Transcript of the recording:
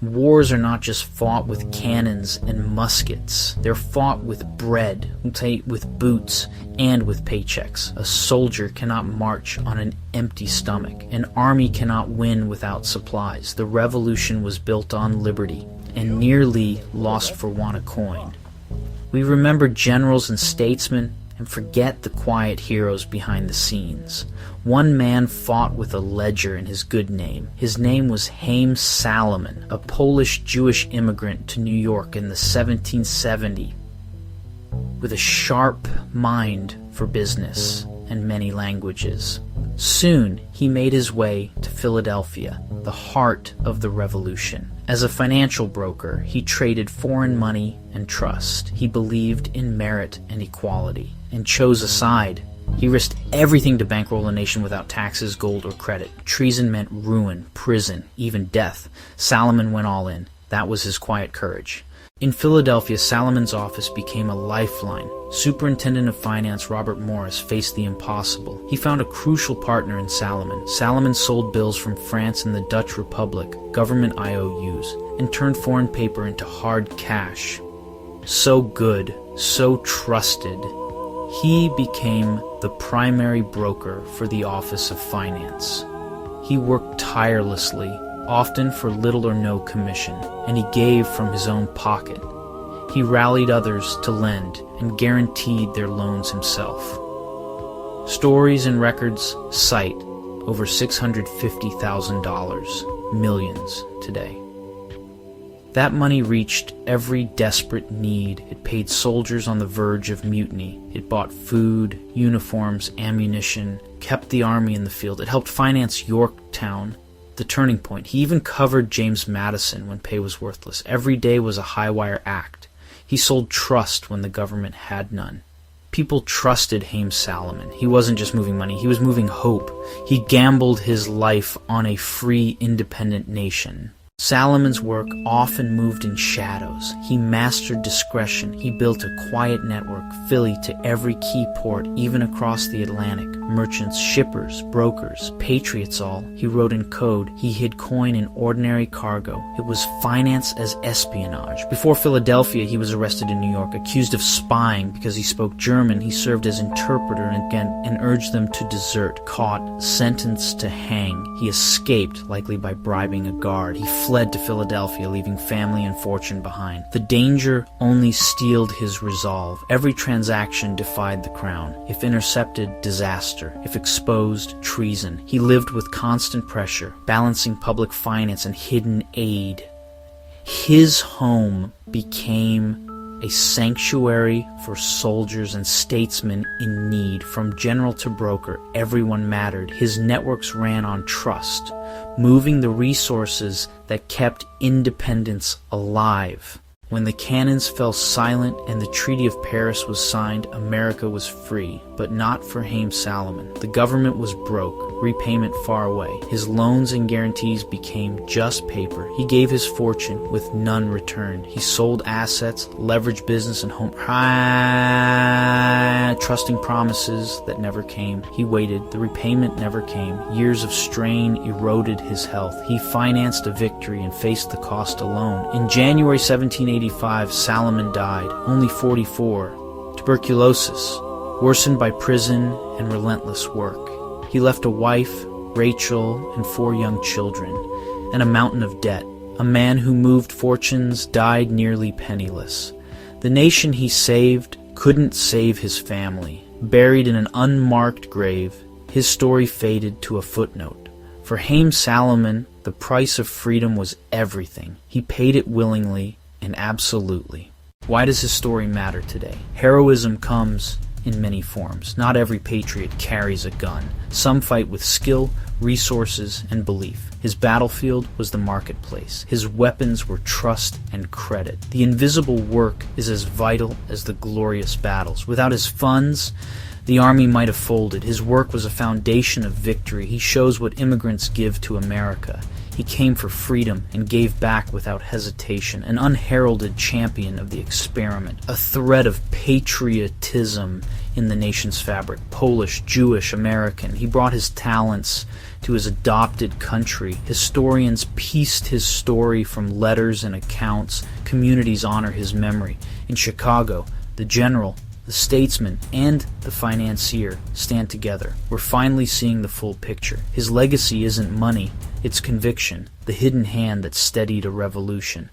Wars are not just fought with cannons and muskets. They're fought with bread, with boots, and with paychecks. A soldier cannot march on an empty stomach. An army cannot win without supplies. The revolution was built on liberty and nearly lost for want of coin. We remember generals and statesmen and forget the quiet heroes behind the scenes. One man fought with a ledger in his good name. His name was Haym Salomon, a Polish Jewish immigrant to New York in the 1770s, with a sharp mind for business and many languages. Soon he made his way to Philadelphia, the heart of the revolution. As a financial broker, he traded foreign money and trust. He believed in merit and equality, and chose a side. He risked everything to bankroll a nation without taxes, gold, or credit. Treason meant ruin, prison, even death. Salomon went all in. That was his quiet courage. In Philadelphia, Salomon's office became a lifeline. Superintendent of Finance Robert Morris faced the impossible. He found a crucial partner in Salomon. Salomon sold bills from France and the Dutch Republic, government IOUs, and turned foreign paper into hard cash. So good, so trusted, he became the primary broker for the Office of Finance. He worked tirelessly, often for little or no commission, and he gave from his own pocket. He rallied others to lend and guaranteed their loans himself. Stories and records cite over $650,000, millions today. That money reached every desperate need. It paid soldiers on the verge of mutiny. It bought food, uniforms, ammunition, kept the army in the field. It helped finance Yorktown, the turning point. He even covered James Madison when pay was worthless. Every day was a high-wire act. He sold trust when the government had none. People trusted Haym Salomon. He wasn't just moving money, he was moving hope. He gambled his life on a free, independent nation. Salomon's work often moved in shadows. He mastered discretion. He built a quiet network, Philly to every key port, even across the Atlantic. Merchants, shippers, brokers, patriots all. He wrote in code. He hid coin in ordinary cargo. It was finance as espionage. Before Philadelphia, he was arrested in New York, accused of spying because he spoke German. He served as interpreter and urged them to desert. Caught, sentenced to hang. He escaped, likely by bribing a guard. He fled to Philadelphia, leaving family and fortune behind. The danger only steeled his resolve. Every transaction defied the crown. If intercepted, disaster. If exposed, treason. He lived with constant pressure, balancing public finance and hidden aid. His home became a sanctuary for soldiers and statesmen in need. From general to broker, everyone mattered. His networks ran on trust, moving the resources that kept independence alive. When the cannons fell silent and the Treaty of Paris was signed, America was free, but not for Haym Salomon. The government was broke, repayment far away. His loans and guarantees became just paper. He gave his fortune with none returned. He sold assets, leveraged business and home, trusting promises that never came. He waited. The repayment never came. Years of strain eroded his health. He financed a victory and faced the cost alone. In January 1785, Salomon died, only 44. Tuberculosis, worsened by prison and relentless work. He left a wife, Rachel, and 4 young children, and a mountain of debt. A man who moved fortunes died nearly penniless. The nation he saved couldn't save his family. Buried in an unmarked grave, his story faded to a footnote. For Haym Salomon, the price of freedom was everything. He paid it willingly and absolutely. Why does his story matter today? Heroism comes in many forms. Not every patriot carries a gun. Some fight with skill, resources, and belief. His battlefield was the marketplace. His weapons were trust and credit. The invisible work is as vital as the glorious battles. Without his funds, the army might have folded. His work was a foundation of victory. He shows what immigrants give to America. He came for freedom and gave back without hesitation, an unheralded champion of the experiment, a thread of patriotism in the nation's fabric. Polish, Jewish, American. He brought his talents to his adopted country. Historians pieced his story from letters and accounts. Communities honor his memory. In Chicago, the general, the statesman, and the financier stand together. We're finally seeing the full picture. His legacy isn't money, it's conviction, the hidden hand that steadied a revolution.